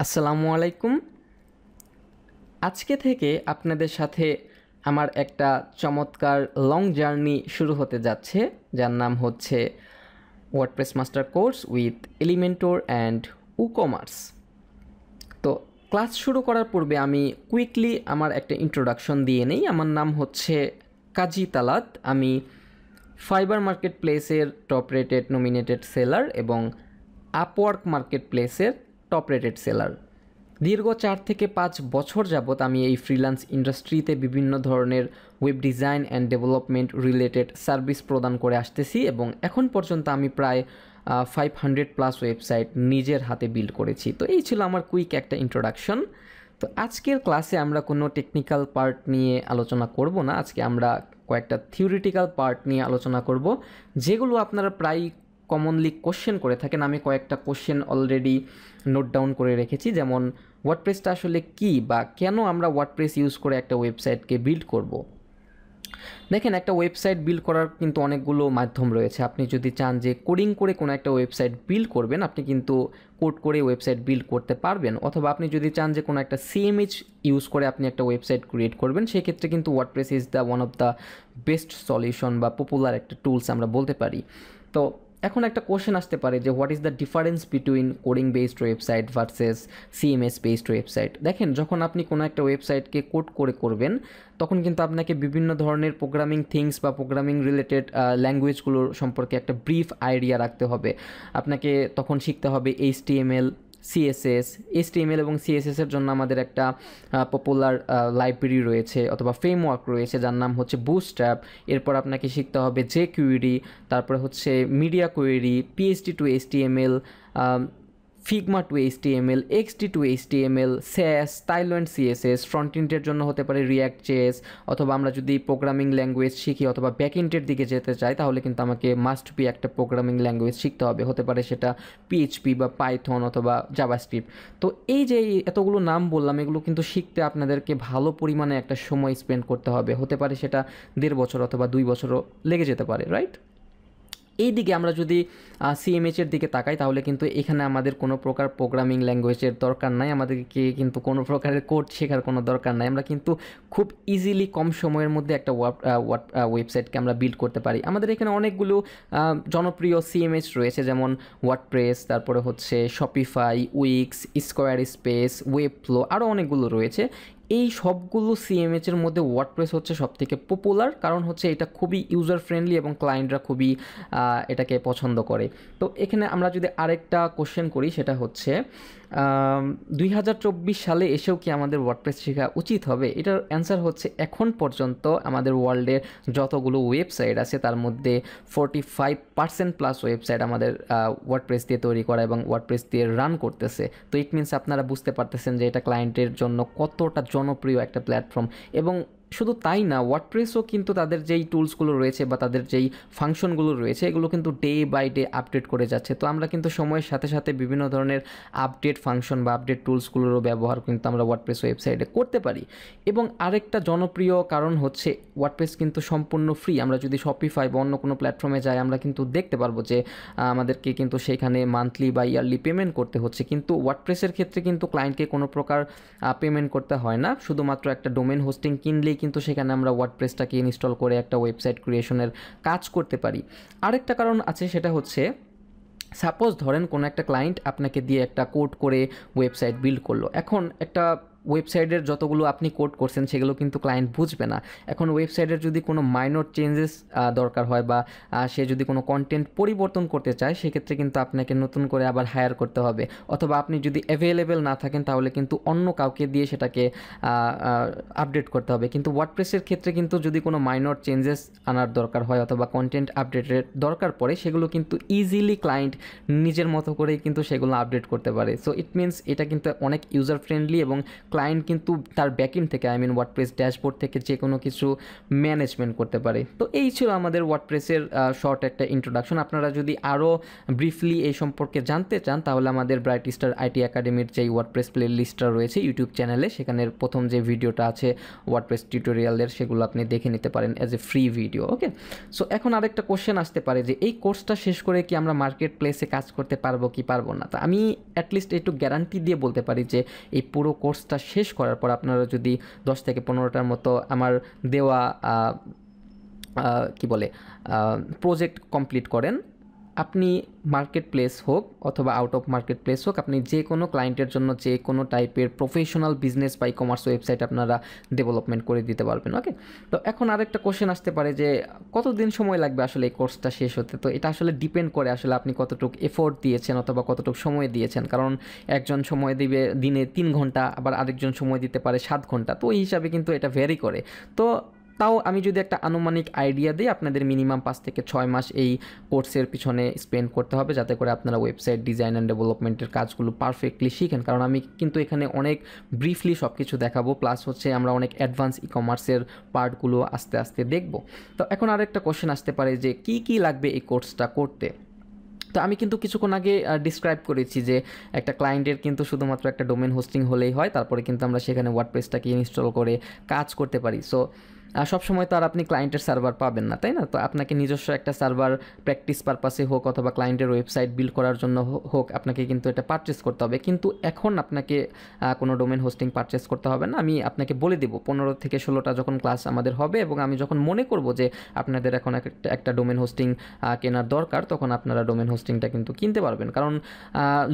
আসসালামু আলাইকুম। আজকে থেকে আপনাদের সাথে আমার একটা চমৎকার লং জার্নি শুরু হতে যাচ্ছে, যার নাম হচ্ছে WordPress master course with Elementor and WooCommerce. তো ক্লাস শুরু করার পূর্বে আমি কুইকলি আমার একটা ইন্ট্রোডাকশন দিয়ে নেই। আমার নাম হচ্ছে কাজী তালাত। আমি ফাইবার মার্কেট প্লেসের টপ রেটেড নমিনেটেড সেলার এবং আপওয়ার্ক মার্কেট প্লেসের টপ রেটেড সেলার। দীর্ঘ 4 থেকে 5 বছর যাবত আমি এই ফ্রিল্যান্স ইন্ডাস্ট্রিতে বিভিন্ন ধরনের web design and development related service প্রদান করে আসতেছি এবং এখন পর্যন্ত আমি প্রায় 500+ ওয়েবসাইট নিজের হাতে বিল্ড করেছি। তো এই ছিল আমার কুইক একটা ইন্ট্রোডাকশন। তো আজকের ক্লাসে আমরা কোনো টেকনিক্যাল পার্ট নিয়ে আলোচনা করব না। আজকে আমরা কয়েকটা থিওরিটিক্যাল পার্ট নিয়ে আলোচনা করব, যেগুলো আপনারা প্রায় কমনলি কোশ্চেন করে থাকেন। আমি কয়েকটা কোশ্চেন অলরেডি নোট ডাউন করে রেখেছি, যেমন ওয়ার্ডপ্রেসটা আসলে কী বা কেন আমরা ওয়ার্ডপ্রেস ইউজ করে একটা ওয়েবসাইটকে বিল্ড করব। দেখেন, একটা ওয়েবসাইট বিল্ড করার কিন্তু অনেকগুলো মাধ্যম রয়েছে। আপনি যদি চান যে কোডিং করে কোনো একটা ওয়েবসাইট বিল্ড করবেন, আপনি কিন্তু কোড করে ওয়েবসাইট বিল্ড করতে পারবেন। অথবা আপনি যদি চান যে কোনো একটা সিএমএইচ ইউজ করে আপনি একটা ওয়েবসাইট ক্রিয়েট করবেন, সেক্ষেত্রে কিন্তু WordPress is the one of the best solution বা পপুলার একটা টুলস আমরা বলতে পারি। তো এখন একটা কোশ্চেন আসতে পারে যে what is the difference between coding based website versus CMS based website. দেখেন, যখন আপনি কোনো একটা ওয়েবসাইটকে কোড করে করবেন, তখন কিন্তু আপনাকে বিভিন্ন ধরনের প্রোগ্রামিং থিংস বা প্রোগ্রামিং রিলেটেড ল্যাঙ্গুয়েজগুলোর সম্পর্কে একটা ব্রিফ আইডিয়া রাখতে হবে। আপনাকে তখন শিখতে হবে এইচটিএমএল, সিএসএস। এইচটিএমএল এবং সিএসএসের জন্য আমাদের একটা পপুলার লাইব্রেরি রয়েছে অথবা ফ্রেমওয়ার্ক রয়েছে, যার নাম হচ্ছে বুটস্ট্র্যাপ। এরপর আপনাকে শিখতে হবে জেকিউরি, তারপরে হচ্ছে media query, PSD to HTML, Figma to HTML, XD to HTML, Sass, স্টাইলয়েন্ড সিএসএস। ফ্রন্ট এন্ডের জন্য হতে পারে রিয়াক্ট জেএস। অথবা আমরা যদি প্রোগ্রামিং ল্যাঙ্গুয়েজ শিখি অথবা ব্যাক এন্ডের দিকে যেতে চাই, তাহলে কিন্তু আমাকে মাস্ট বি একটা প্রোগ্রামিং ল্যাঙ্গুয়েজ শিখতে হবে। হতে পারে সেটা পিএইচপি বা পাইথন অথবা জাভাস্ক্রিপ্ট। তো এই যে এতগুলো নাম বললাম, এগুলো কিন্তু শিখতে আপনাদেরকে ভালো পরিমাণে একটা সময় স্পেন্ড করতে হবে। হতে পারে সেটা 1.5 বছর অথবা 2 বছরও লেগে যেতে পারে, রাইট? এই দিকে আমরা যদি সিএমএইচের দিকে তাকাই, তাহলে কিন্তু এখানে আমাদের কোনো প্রকার প্রোগ্রামিং ল্যাঙ্গুয়েজের দরকার নাই, আমাদেরকে কিন্তু কোনো প্রকারের কোড শেখার কোনো দরকার নাই। আমরা কিন্তু খুব ইজিলি কম সময়ের মধ্যে একটা ওয়েবসাইটকে আমরা বিল্ড করতে পারি। আমাদের এখানে অনেকগুলো জনপ্রিয় সিএমএইচ রয়েছে, যেমন ওয়ার্ডপ্রেস, তারপরে হচ্ছে শপিফাই, উইক্স, স্কোয়ার স্পেস, ওয়েবফ্লো, আরও অনেকগুলো রয়েছে। এই সবগুলো সিএমএইচের মধ্যে ওয়ার্ডপ্রেস হচ্ছে সবথেকে পপুলার, কারণ হচ্ছে এটা খুবই ইউজার ফ্রেন্ডলি এবং ক্লায়েন্টরা খুবই এটাকে পছন্দ করে। তো এখানে আমরা যদি আরেকটা কোশ্চেন করি, সেটা হচ্ছে 2024 সালে এসেও কি আমাদের ওয়ার্ডপ্রেস শেখা উচিত হবে? এটার অ্যান্সার হচ্ছে এখন পর্যন্ত আমাদের ওয়ার্ল্ডের যতগুলো ওয়েবসাইট আছে, তার মধ্যে 45%+ ওয়েবসাইট আমাদের ওয়ার্ডপ্রেস দিয়ে তৈরি করা এবং ওয়ার্ডপ্রেস দিয়ে রান করতেছে। তো ইট মিনস আপনারা বুঝতে পারতেছেন যে এটা ক্লায়েন্টের জন্য কতটা জনপ্রিয় একটা প্ল্যাটফর্ম। এবং শুধু তাই না, ওয়ার্ডপ্রেসও কিন্তু তাদের যেই টুলসগুলো রয়েছে বা তাদের যেই ফাংশনগুলো রয়েছে, এগুলো কিন্তু ডে বাই ডে আপডেট করে যাচ্ছে। তো আমরা কিন্তু সময়ের সাথে সাথে বিভিন্ন ধরনের আপডেট ফাংশন বা আপডেট টুলসগুলোরও ব্যবহার কিন্তু আমরা ওয়ার্ডপ্রেস ওয়েবসাইটে করতে পারি। এবং আরেকটা জনপ্রিয় কারণ হচ্ছে ওয়ার্ডপ্রেস কিন্তু সম্পূর্ণ ফ্রি। আমরা যদি শপিফাই বা অন্য কোনো প্ল্যাটফর্মে যাই, আমরা কিন্তু দেখতে পারবো যে আমাদেরকে কিন্তু সেখানে মান্থলি বা ইয়ারলি পেমেন্ট করতে হচ্ছে। কিন্তু ওয়ার্ডপ্রেসের ক্ষেত্রে কিন্তু ক্লায়েন্টকে কোনো প্রকার পেমেন্ট করতে হয় না। শুধুমাত্র একটা ডোমেন হোস্টিং কিনলেই কিন্তু সেখানে আমরা ওয়ার্ডপ্রেসটাকে ইনস্টল করে একটা ওয়েবসাইট ক্রিয়েশনের কাজ করতে পারি। আরেকটা কারণ আছে, সেটা হচ্ছে সাপোজ ধরেন কোনো একটা ক্লায়েন্ট আপনাকে দিয়ে একটা কোড করে ওয়েবসাইট বিল্ড করলো। এখন একটা ওয়েবসাইটের যতগুলো আপনি কোড করছেন সেগুলো কিন্তু ক্লায়েন্ট বুঝবে না। এখন ওয়েবসাইটের যদি কোনো মাইনর চেঞ্জেস দরকার হয় বা সে যদি কোনো কন্টেন্ট পরিবর্তন করতে চায়, সেক্ষেত্রে কিন্তু আপনাকে নতুন করে আবার হায়ার করতে হবে। অথবা আপনি যদি অ্যাভেলেবেল না থাকেন, তাহলে কিন্তু অন্য কাউকে দিয়ে সেটাকে আপডেট করতে হবে। কিন্তু ওয়ার্ডপ্রেসের ক্ষেত্রে কিন্তু যদি কোনো মাইনর চেঞ্জেস আনার দরকার হয় অথবা কন্টেন্ট আপডেটের দরকার পড়ে, সেগুলো কিন্তু ইজিলি ক্লায়েন্ট নিজের মতো করেই কিন্তু সেগুলো আপডেট করতে পারে। সো ইট মিনস এটা কিন্তু অনেক ইউজার ফ্রেন্ডলি এবং ক্লায়েন্ট কিন্তু তার ব্যাকএন্ড থেকে ওয়ার্ডপ্রেস ড্যাশবোর্ড থেকে যে কোনো কিছু ম্যানেজমেন্ট করতে পারে। তো এই ছিল আমাদের ওয়ার্ডপ্রেসের শর্ট একটা ইন্ট্রোডাকশন। আপনারা যদি আরও ব্রিফলি এই সম্পর্কে জানতে চান তাহলে আমাদের ব্রাইট স্টার আইটি একাডেমির যেই ওয়ার্ডপ্রেস প্লে লিস্টটা রয়েছে ইউটিউব চ্যানেলে, সেখানের প্রথম যে ভিডিওটা আছে ওয়ার্ডপ্রেস টিউটোরিয়ালের, সেগুলো আপনি দেখে নিতে পারেন as a free video. Okay, so এখন আরেকটা কোশ্চেন আসতে পারে যে এই কোর্সটা শেষ করে কি আমরা মার্কেট প্লেসে কাজ করতে পারবো কি পারবো না। তো আমি অ্যাটলিস্ট একটু গ্যারান্টি দিয়ে বলতে পারি যে এই পুরো কোর্সটা শেষ করার পর আপনারা যদি 10 থেকে 15টার মতো আমার দেওয়া কি বলে প্রজেক্ট কমপ্লিট করেন, আপনি মার্কেট প্লেস হোক অথবা আউট অফ মার্কেট প্লেস হোক, আপনি যে কোনো ক্লায়েন্টের জন্য যে কোনো টাইপের প্রফেশনাল বিজনেস বা কমার্স ওয়েবসাইট আপনারা ডেভেলপমেন্ট করে দিতে পারবেন। ওকে, তো এখন আরেকটা কোশ্চেন আসতে পারে যে কতদিন সময় লাগবে আসলে এই কোর্সটা শেষ হতে। তো এটা আসলে ডিপেন্ড করে আসলে আপনি কতটুকু এফোর্ট দিয়েছেন অথবা কতটুকু সময় দিয়েছেন, কারণ একজন সময় দিবে দিনে 3 ঘন্টা, আবার আরেকজন সময় দিতে পারে 7 ঘন্টা। তো এই হিসাবে কিন্তু এটা ভ্যারি করে। তো তাও আমি যদি একটা আনুমানিক আইডিয়া দিই, আপনাদের মিনিমাম 5 থেকে 6 মাস এই কোর্সের পিছনে স্পেন্ড করতে হবে, যাতে করে আপনারা ওয়েবসাইট ডিজাইন অ্যান্ড ডেভেলপমেন্টের কাজগুলো পারফেক্টলি শিখেন। কারণ আমি কিন্তু এখানে অনেক ব্রিফলি সব কিছু দেখাবো, প্লাস হচ্ছে আমরা অনেক অ্যাডভান্স ই কমার্সের পার্টগুলো আস্তে আস্তে দেখব। তো এখন আরেকটা কোশ্চেন আসতে পারে যে কী লাগবে এই কোর্সটা করতে। তো আমি কিন্তু কিছুক্ষণ আগে ডিসক্রাইব করেছি যে একটা ক্লায়েন্টের কিন্তু শুধুমাত্র একটা ডোমেন হোস্টিং হলেই হয়, তারপরে কিন্তু আমরা সেখানে ওয়ার্ডপ্রেসটাকে ইনস্টল করে কাজ করতে পারি। সো সবসময় তো আর আপনি ক্লায়েন্টের সার্ভার পাবেন না, তাই না? তো আপনাকে নিজস্ব একটা সার্ভার প্র্যাকটিস পারপাসে হোক অথবা ক্লায়েন্টের ওয়েবসাইট বিল্ড করার জন্য হোক, আপনাকে কিন্তু এটা পারচেস করতে হবে। কিন্তু এখন আপনাকে কোনো ডোমেন হোস্টিং পারচেস করতে হবে না। আমি আপনাকে বলে দেবো 15 থেকে 16টা যখন ক্লাস আমাদের হবে এবং আমি যখন মনে করব যে আপনাদের এখন একটা ডোমেন হোস্টিং কেনার দরকার, তখন আপনারা ডোমেন হোস্টিংটা কিন্তু কিনতে পারবেন। কারণ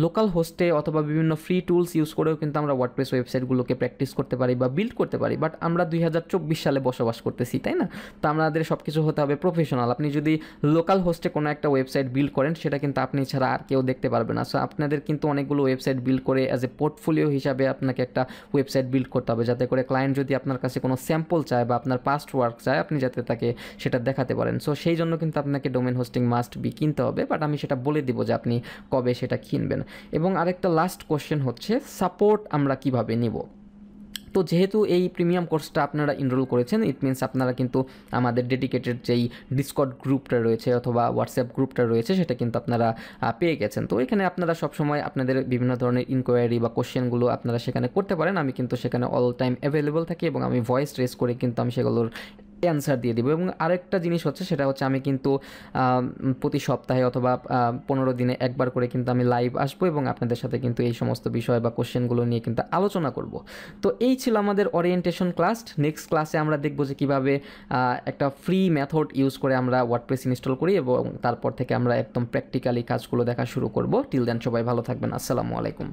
লোকাল হোস্টে অথবা বিভিন্ন ফ্রি টুলস ইউজ করেও কিন্তু আমরা ওয়ার্ডপ্রেস ওয়েবসাইটগুলোকে প্র্যাকটিস করতে পারি বা বিল্ড করতে পারি। বাট আমরা 2024 সালে বসবাস করতেছি, তাই না? তো আমাদের সব কিছু হতে হবে প্রফেশনাল। আপনি যদি লোকাল হোস্টে কোনো একটা ওয়েবসাইট বিল্ড করেন, সেটা কিন্তু আপনি ছাড়া আর কেউ দেখতে পারবে না। সো আপনাদের কিন্তু অনেকগুলো ওয়েবসাইট বিল্ড করে অ্যাজ এ পোর্টফোলিও হিসাবে আপনাকে একটা ওয়েবসাইট বিল্ড করতে হবে, যাতে করে ক্লায়েন্ট যদি আপনার কাছে কোনো স্যাম্পল চায় বা আপনার পাস্ট ওয়ার্ক চায়, আপনি যাতে তাকে সেটা দেখাতে পারেন। সো সেই জন্য কিন্তু আপনাকে ডোমেন হোস্টিং মাস্ট বি কিনতে হবে। বাট আমি সেটা বলে দিব যে আপনি কবে সেটা কিনবেন। এবং আরেকটা লাস্ট কোশ্চেন হচ্ছে সাপোর্ট আমরা কিভাবে নিব। তো যেহেতু এই প্রিমিয়াম কোর্সটা আপনারা এনরোল করেছেন, ইট মিনস আপনারা কিন্তু আমাদের ডেডিকেটেড যেই ডিসকর্ড গ্রুপটা রয়েছে অথবা হোয়াটসঅ্যাপ গ্রুপটা রয়েছে, সেটা কিন্তু আপনারা পেয়ে গেছেন। তো এখানে আপনারা সবসময় আপনাদের বিভিন্ন ধরনের ইনকোয়ারি বা কোশ্চেনগুলো আপনারা সেখানে করতে পারেন। আমি কিন্তু সেখানে অল টাইম অ্যাভেলেবল থাকি এবং আমি ভয়েস রেস করে কিন্তু আমি সেগুলোর অ্যান্সার দিয়ে দেবো। এবং আরেকটা জিনিস হচ্ছে, সেটা হচ্ছে আমি কিন্তু প্রতি সপ্তাহে অথবা 15 দিনে একবার করে কিন্তু আমি লাইভ আসবো এবং আপনাদের সাথে কিন্তু এই সমস্ত বিষয় বা কোশ্চেনগুলো নিয়ে কিন্তু আলোচনা করব। তো এই ছিল আমাদের ওরিয়েন্টেশন ক্লাস। নেক্সট ক্লাসে আমরা দেখবো যে কীভাবে একটা ফ্রি মেথড ইউজ করে আমরা ওয়ার্ডপ্রেস ইনস্টল করি এবং তারপর থেকে আমরা একদম প্র্যাকটিক্যালি কাজগুলো দেখা শুরু করব। টিল দেন সবাই ভালো থাকবেন। আসসালামু আলাইকুম।